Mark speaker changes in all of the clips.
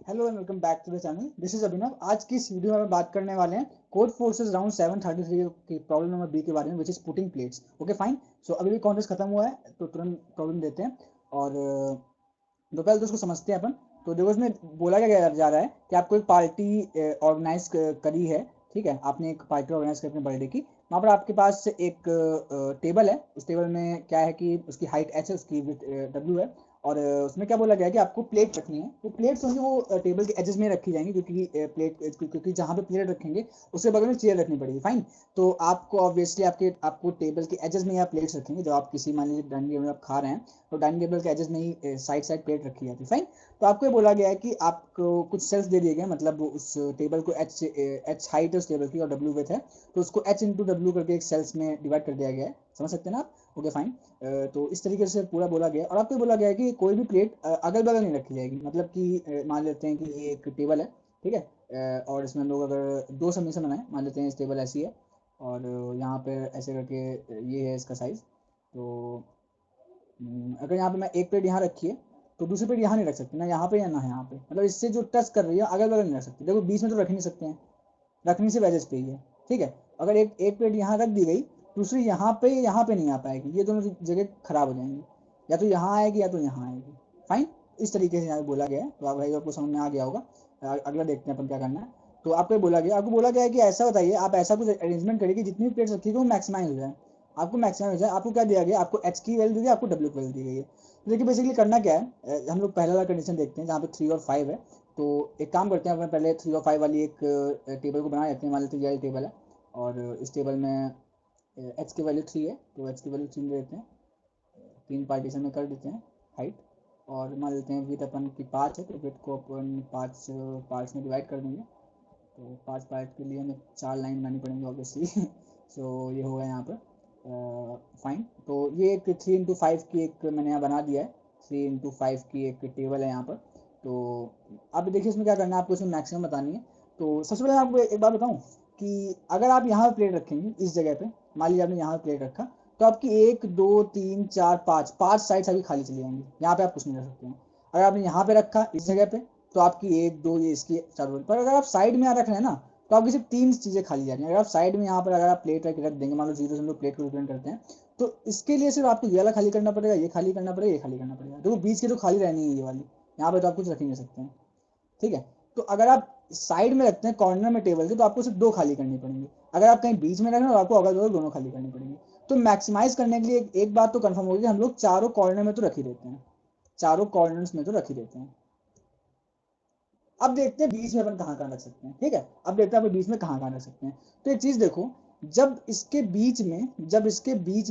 Speaker 1: Hello and welcome back to the channel. This is Abhinav. आज की इस वीडियो में बात करने वाले हैं कोड फोर्सेस राउंड 733 की प्रॉब्लम नंबर बी के बारे में, which is putting plates. Okay fine. So अभी भी कॉन्टेस्ट खत्म हुआ है तो तुरंत प्रॉब्लम देते हैं और तो पहले तो उसको समझते हैं अपन। तो देखो इसमें बोला क्या जा रहा है कि आपको एक पार्टी ऑर्गेनाइज करी है। ठीक है, आपने एक पार्टी ऑर्गेनाइज करी अपने बर्थडे की। वहाँ पर आपके पास एक टेबल है। उस टेबल में क्या है कि उसकी हाइट एच है, उसकी विथ डब्ल्यू है। और उसमें क्या बोला गया है कि आपको प्लेट रखनी है। तो प्लेट्स होंगी वो टेबल के एजेस में रखी जाएंगी, क्योंकि जहाँ पे प्लेट रखेंगे उसके बगल में चेयर रखनी पड़ेगी। फाइन। तो आपको ऑब्वियसली आपको टेबल के एजेस में या प्लेट्स रखेंगे। जब आप किसी मान लीजिए डाइनिंग टेबल में आप खा रहे हैं तो डाइनिंग टेबल के एजेस में ही साइड साइड प्लेट रखी जाती है। फाइन। तो आपको ये बोला गया है कि आपको कुछ सेल्स दे दिए गए, मतलब उस टेबल को एच हाइट है उस टेबल की और डब्ल्यू विथ है। तो उसको एच इंटू डब्ल्यू करके एक सेल्स में डिवाइड कर दिया गया है। समझ सकते हैं ना आप? Okay fine. तो इस तरीके से पूरा बोला गया और आपको बोला गया है कि कोई भी प्लेट अगल बगल नहीं रखी जाएगी। मतलब कि मान लेते हैं कि ये एक टेबल है। ठीक है। और इसमें हम लोग अगर दो सबमिशन बनाए, मान लेते हैं इस टेबल ऐसी है और यहाँ पे ऐसे करके ये है इसका साइज। तो अगर यहाँ पे मैं एक प्लेट यहाँ रखी है तो दूसरी प्लेट यहाँ नहीं रख सकती, ना यहाँ पे या ना यहाँ पे। मतलब इससे जो टच कर रही है अगल बगल नहीं रख सकती। देखो बीच में तो रख नहीं सकते हैं, रखनी से वजह पे ही है। ठीक है। अगर एक एक प्लेट यहाँ रख दी गई, दूसरी यहाँ पे नहीं आ पाएगी। ये दोनों जगह खराब हो जाएंगी, या तो यहाँ आएगी या तो यहाँ आएगी। फाइन। इस तरीके से यहाँ बोला गया है। तो आप भाई आपको समझ में आ गया होगा। अगला देखते हैं अपन क्या करना है। तो आपको बोला गया है कि ऐसा बताइए, आप ऐसा कुछ अरेंजमेंट करिए कि जितनी प्लेट्स रखी वो मैक्सिमाइज हो जाए। आपको मैक्सिमाइज हो जाए। आपको क्या दिया गया? आपको एच की वैल्यू दी गई, आपको डब्ल्यू की वैल्यू दी गई है। तो देखिए बेसिकली करना क्या है, हम लोग पहला वाला कंडीशन देखते हैं जहाँ पे 3 और 5 है। तो एक काम करते हैं, अपन पहले 3 और 5 वाली एक टेबल को बना लेते हैं। मान लेते हैं ये टेबल है और इस टेबल में एच की वैल्यू 3 है, तो एच की वैल्यू 3 ले लेते हैं। तीन पार्टीशन में कर देते हैं हाइट। और मान लेते हैं विथ अपन की 5 है, तो विथ को अपन 5 पार्ट्स में डिवाइड कर देंगे। तो 5 पार्ट के लिए हमें 4 लाइन बनानी पड़ेंगी ऑब्वियसली। सो ये होगा यहाँ पर फाइन। तो ये एक 3 into 5 की एक मैंने यहाँ बना दिया है। 3 into 5 की एक टेबल है यहाँ पर। तो अब देखिए इसमें क्या करना है, आपको इसमें मैक्सिमम बतानी है। तो सबसे पहले आपको एक बात बताऊँ कि अगर आप यहाँ पर प्लेट रखेंगे इस जगह पे, मान लीजिए आपने यहाँ पर प्लेट रखा, तो आपकी 1 2 3 4 5 साइड अभी खाली चली जाएंगी। यहाँ पे आप कुछ नहीं कर सकते हैं। अगर आपने यहाँ पे रखा इस जगह पे, तो आपकी 1 2 ये इसकी चारों। पर अगर आप साइड में यहाँ रख रहे हैं ना, तो आपकी सिर्फ 3 चीजें खाली जा रही हैं। अगर आप साइड में यहाँ पर अगर आप प्लेट रख देंगे, मान लो जीरो से हम लोग प्लेट को रिप्रेजेंट करते हैं, तो इसके लिए सिर्फ आपको ये वाला खाली करना पड़ेगा, ये खाली करना पड़ेगा, ये खाली करना पड़ेगा। देखो बीच की तो खाली रहनी है ये वाली। यहाँ पे तो आप कुछ रख ही नहीं सकते हैं। ठीक है। तो अगर आप साइड में रखते हैं कॉर्नर में टेबल के, तो आपको सिर्फ 2 खाली करनी पड़ेंगी। अगर आप कहीं बीच में रख रहे हैं तो आपको अगल बगल दोनों खाली करनी पड़ेंगी। तो मैक्सिमाइज करने के लिए एक बात तो कंफर्म होगी कि हम लोग चारों कॉर्नर में तो रख ही देते हैं, चारों कॉर्नर्स में तो रख ही देते हैं। अब देखते हैं बीच में अपन कहाँ कहाँ रख सकते हैं। ठीक है। अब देखते हैं अपन बीच में कहाँ कहाँ रख सकते हैं। तो एक चीज देखो, जब इसके बीच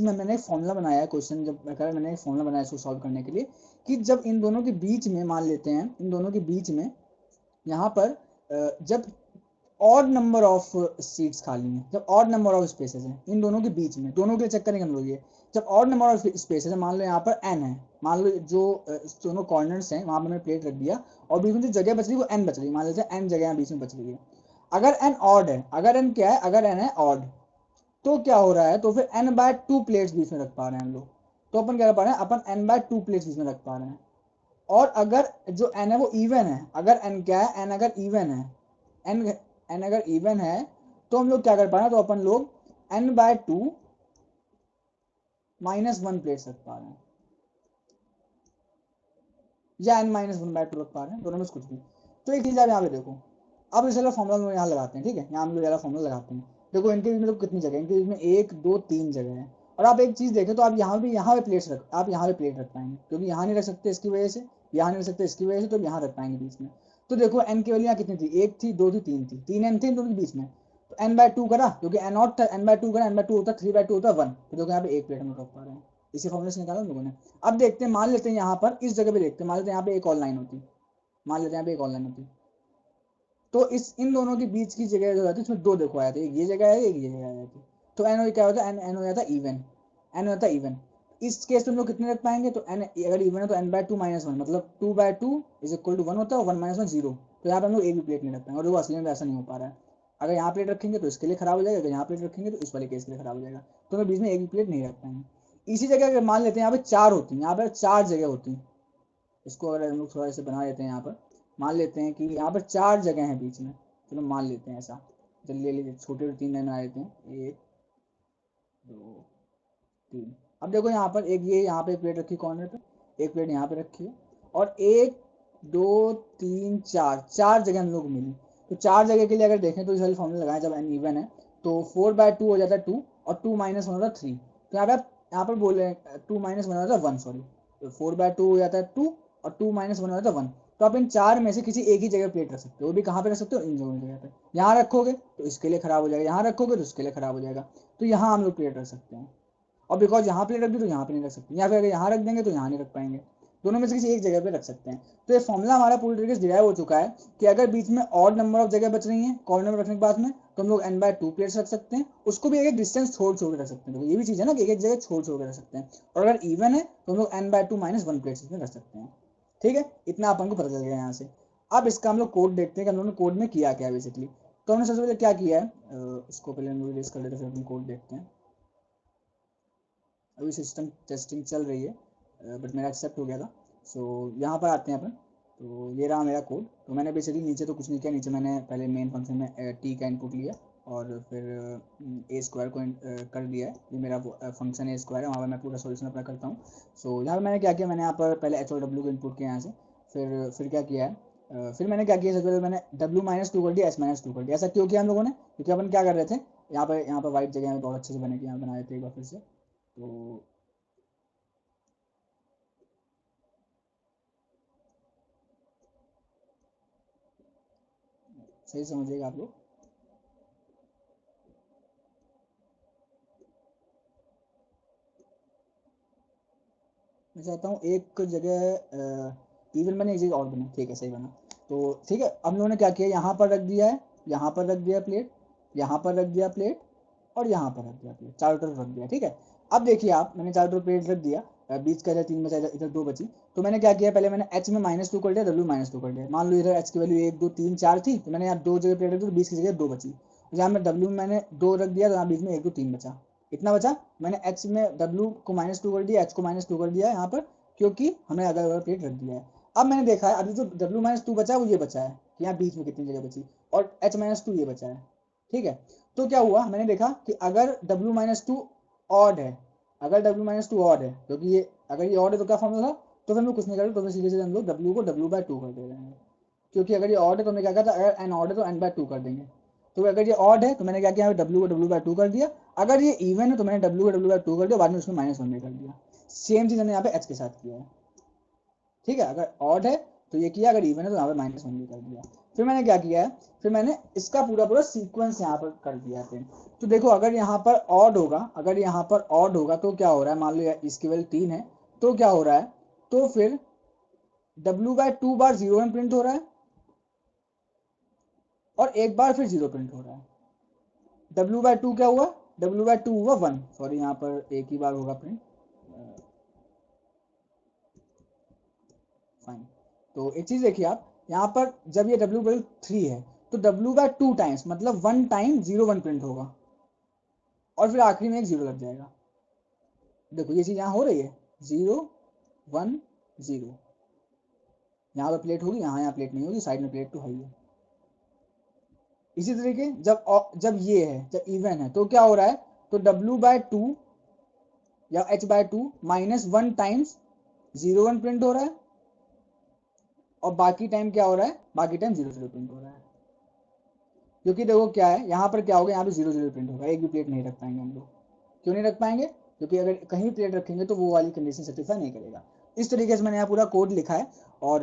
Speaker 1: में मैंने एक फॉर्मूला बनाया है, क्वेश्चन जब मैंने एक फॉर्मूला बनाया इसको सॉल्व करने के लिए, कि जब इन दोनों के बीच में मान लेते हैं, इन दोनों के बीच में यहाँ पर जब ऑड नंबर ऑफ सीट्स खाली हैं, जब ऑड नंबर ऑफ स्पेसेस हैं इन दोनों के बीच में, दोनों के लिए चेक करेंगे हम लोग ये। जब ऑड नंबर ऑफ स्पेसेस है, मान लो यहाँ पर एन है, मान लो जो दोनों कॉर्नर्स हैं वहां पर मैंने प्लेट रख दिया और बीच में जो जगह बच रही है वो एन बच रही है। मान लेते हैं एन जगह बीच में बच रही है। अगर एन ऑड है, अगर एन क्या है, अगर एन है ऑड, तो क्या हो रहा है, तो फिर एन बाय 2 प्लेट्स बीच में रख पा रहे हैं हम लोग। तो अपन क्या कर पा रहे हैं, अपन एन बाय 2 प्लेट्स बीच में रख पा रहे हैं। और अगर जो एन है वो इवन है, अगर एन क्या है, एन अगर इवन है, एन एन अगर इवन है, तो हम लोग क्या कर पा रहे हैं, तो अपन लोग एन बाय 2 -1 प्लेट्स रख पा रहे हैं, या एन -1 बाय 2 रख पा रहे हैं, दोनों में से कुछ भी। तो एक चीज आप यहाँ पे देखो। अब इस वाला फॉर्मूला हम लोग यहाँ लगाते हैं। ठीक है, यहाँ हम लोग वाला फॉर्मूला लगाते हैं। देखो इनके बीच में तो कितनी जगह है, इनके बीच में 1 2 3 जगह है। और आप एक चीज देखें तो आप यहाँ पे प्लेट्स रख, आप यहाँ पे प्लेट रख पाएंगे, क्योंकि यहाँ नहीं रख सकते इसकी वजह से, यहाँ नहीं रख सकते इसकी वजह से, तो यहाँ रख पाएंगे बीच में। तो देखो एन की वैल्यू यहाँ कितनी थी, 1 थी 2 थी 3 थी, 3 एन थी इन दोनों के बीच में। तो एन बाय 2 करा, क्योंकि एन नॉट था, एन बाय 2 करा, एन बाय 2 होता 3/2 होता 1। तो देखो यहाँ पे एक प्लेट हम रख पा रहे हैं। इसी फॉर्मूले से निकाला हम लोगों ने। अब देखते हैं, मान लेते हैं यहाँ पर इस जगह पे देखते हैं, मान लेते हैं यहाँ पे एक और लाइन होती, मान लेते हैं यहाँ पे एक और लाइन होती। तो इस इन दोनों के बीच की जगह जो रहती है उसमें दो देखो आया था, एक ये जगह है एक ये जगह आ जाती। तो एन क्या होता है, एन हो जाता है इवन, एन होता है इवन। इस केस में हम लोग कितने रख पाएंगे, तो एन अगर इवन है तो एन बाय 2 -1, मतलब 2/2 इज इक्वल टू 1 होता है, 1 -1 0। तो यहाँ पे हम लोग एक भी प्लेट नहीं रख पाएंगे, और वो असली में ऐसा नहीं हो पा रहा है। अगर यहाँ प्लेट रखेंगे तो इसके लिए खराब हो जाएगा, अगर यहाँ प्लेट रखेंगे तो इस वाले केस के लिए खराब हो जाएगा। तो हम बीच में एक भी प्लेट नहीं रख पाएंगे। इसी जगह अगर मान लेते हैं यहाँ पे 4 होती हैं, यहाँ पर 4 जगह होती हैं, इसको अगर हम लोग थोड़ा ऐसे बना लेते हैं यहाँ पर, मान लेते हैं कि यहाँ पर 4 जगह हैं बीच में, चलो मान लेते हैं ऐसा, जल्दी ले लीजिए, छोटे 3 लाइन बना लेते हैं, 1 2 3। अब देखो यहाँ पर एक ये यहाँ पे प्लेट रखी कॉर्नर पे, एक प्लेट यहाँ पे रखी है, और 1 2 3 4 जगह हम लोग मिली। तो 4 जगह के लिए अगर देखें तो इस वाले फॉर्मूला लगाएं, जब n इवन है तो 4/2 हो जाता है 2, और 2 - 1 होता है 3। तो यहाँ पर बोल रहे हैं 2 - 1 होता है 1, सॉरी, तो 4/2 हो जाता है 2, और 2 - 1 हो जाता है 1। तो आप इन 4 में से किसी एक ही जगह प्लेट रख सकते हो, वो भी कहाँ पे रख सकते हो, इन दोनों जगह पे। यहाँ रखोगे तो इसके लिए खराब हो जाएगा, यहाँ रखोगे तो इसके लिए खराब हो जाएगा, तो यहाँ हम लोग प्लेट रख सकते हैं। और बिकॉज यहाँ पे रख दी तो यहाँ पे नहीं रख सकते, या फिर अगर यहाँ रख देंगे तो यहाँ नहीं रख पाएंगे, दोनों में से किसी एक जगह पे रख सकते हैं। तो ये फॉर्मूला हमारा पूरी तरीके से डिराइव हो चुका है कि अगर बीच में ऑड नंबर ऑफ जगह बच रही है कॉर्नर में रखने के बाद में, तो हम लोग n/2 प्लेट्स रख सकते हैं, उसको भी एक डिस्टेंस छोड़ छोड़ के रख सकते हैं। तो ये भी चीज़ है ना कि एक एक जगह छोड़ छोड़ के रख सकते हैं, और अगर इवन है तो हम लोग n/2 - 1 प्लेट्स इसमें रख सकते हैं। ठीक है, इतना अपन को पता चल गया यहाँ से। अब इसका हम लोग कोड देखते हैं कि हम लोगों ने कोड में किया क्या है बेसिकली। तो हमने सबसे पहले क्या किया है, इसको पहले हम लोग रिलीज कर लेते हैं, फिर अपन कोड देखते हैं। अभी सिस्टम टेस्टिंग चल रही है, बट मेरा एक्सेप्ट हो गया था। सो यहाँ पर आते हैं अपन, तो ये रहा मेरा कोड। तो मैंने बेसिकली नीचे तो कुछ नहीं किया, नीचे मैंने पहले मेन फंक्शन में टी का इनपुट लिया, और फिर ए स्क्वायर को कर दिया है। ये मेरा फंक्शन ए स्क्वायर है, वहाँ पर मैं पूरा सोल्यूशन अप्लाई करता हूँ। सो यहाँ पर मैंने क्या किया, मैंने यहाँ पर पहले एच और डब्ल्यू को इनपुट किया यहाँ से, फिर क्या किया है, फिर मैंने क्या किया, सबसे पहले मैंने w-2 कर दिया, s-2 कर दिया। ऐसा क्यों किया हम लोगों ने, क्योंकि अपन क्या कर रहे थे, यहाँ पर वाइट जगह में बहुत अच्छे से बने के यहाँ बनाए थे एक बार फिर से। तो सही समझिएगा आप लोग। मैं चाहता हूँ एक जगह इवन बने, एक जगह और बने, ठीक है, सही बना। तो ठीक है, अब लोगों ने क्या किया, यहाँ पर रख दिया है, यहाँ पर रख दिया प्लेट, यहाँ पर रख दिया प्लेट, और यहाँ पर रख दिया प्लेट, चारों तरफ रख दिया। ठीक है, अब देखिए आप, मैंने चारों तरफ प्लेट रख दिया, बीच का इधर 3 बचा, इधर 2 बची। तो मैंने क्या किया, पहले मैंने h में -2 कर दिया, w-2 कर दिया। मान लो इधर h की वैल्यू 1 2 3 4 थी, तो मैंने यहाँ 2 जगह प्लेट रख दी, तो 20 की जगह 2 बची। जहाँ में w में मैंने 2 रख दिया, तो यहाँ बीच में 1 2 3 बचा। इतना बचा, मैंने h में w को -2 कर दिया, h को -2 कर दिया यहाँ पर, क्योंकि हमने अगल अगल प्लेट रख दिया है। अब मैंने देखा है, अभी जो w-2 बचा है वो ये बचा है कि यहाँ बीच में कितनी जगह बची, और h-2 ये बचा है। ठीक है, तो क्या हुआ, मैंने देखा कि अगर w-2 ऑड है, अगर w-2 ऑड है, क्योंकि ये अगर ये ऑड है तो क्या फॉर्मूला था, तो फिर हम लोग कुछ नहीं करेंगे, तो फिर सीधे सीधे हम लोग w को w/2 कर दे रहे हैं। क्योंकि अगर ये ऑड है तो हमने क्या कहा था, अगर n ऑड है तो n/2 कर देंगे। तो अगर ये ऑड है तो मैंने क्या किया, w को w/2 कर दिया। अगर ये इवन है तो मैंने w को w/2 कर दिया, बाद में उसमें -1 भी कर दिया। सेम चीज मैंने यहाँ पे h के साथ किया है। ठीक है, अगर ऑड है तो ये किया, अगर इवन है तो यहाँ पे -1 भी कर दिया। फिर मैंने क्या किया है, फिर मैंने इसका पूरा पूरा सीक्वेंस यहाँ पर कर दिया है। तो देखो, अगर यहाँ पर ऑड होगा, अगर यहाँ पर ऑड होगा तो क्या हो रहा है, मान लो इसकी वैल्यू 3 है, तो क्या हो रहा है, तो फिर w/2 बार 0 1 प्रिंट हो रहा है, और एक बार फिर 0 प्रिंट हो रहा है। w/2 क्या हुआ, w/2 हुआ 1, सॉरी यहाँ पर एक ही बार होगा प्रिंट, फाइन। तो एक चीज देखिए आप, यहाँ पर जब ये w/3 है तो w/2 टाइम्स मतलब 1 टाइम 0 1 प्रिंट होगा, और फिर आखिरी में एक 0 लग जाएगा। देखो ये चीज यहाँ हो रही है, 0 1 0, यहाँ पर प्लेट होगी, यहाँ प्लेट नहीं होगी, साइड में प्लेट तो है ही है। इसी तरीके जब ये है, जब इवन है तो क्या हो रहा है, तो w/2 या h/2 -1 टाइम्स 0 1 प्रिंट हो रहा है, और बाकी टाइम क्या हो रहा है, बाकी टाइम 0 0 प्रिंट हो रहा है। क्योंकि देखो क्या है, यहाँ पर क्या होगा, यहाँ पे 0 0 प्रिंट होगा, एक भी प्लेट नहीं रख पाएंगे हम लोग। क्यों नहीं रख पाएंगे, क्योंकि अगर कहीं प्लेट रखेंगे तो वो वाली कंडीशन सेटिस्फाई नहीं करेगा। इस तरीके से मैंने यहाँ पूरा कोड लिखा है, और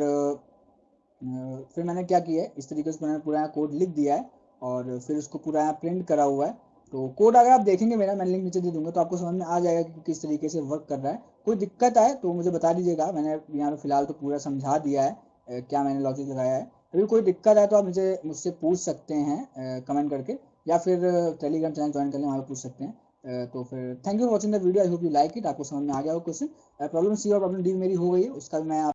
Speaker 1: फिर मैंने क्या किया है, इस तरीके से मैंने पूरा यहाँ कोड लिख दिया है, और फिर उसको पूरा यहाँ प्रिंट करा हुआ है। तो कोड अगर आप देखेंगे मेरा, मैं लिंक नीचे दे दूंगा, तो आपको समझ में आ जाएगा कि किस तरीके से वर्क कर रहा है। कोई दिक्कत आए तो मुझे बता दीजिएगा, मैंने यहाँ पे फिलहाल तो पूरा समझा दिया है क्या मैंने लॉजिक लगाया है। अभी कोई दिक्कत आए तो आप मुझसे पूछ सकते हैं कमेंट करके, या फिर टेलीग्राम चैनल ज्वाइन करने वहाँ पर पूछ सकते हैं। तो फिर thank you for watching the video, I hope you like it. आपको समझ में आ गया हो क्वेश्चन। प्रॉब्लम सी और प्रॉब्लम डी मेरी हो गई है, उसका भी मैं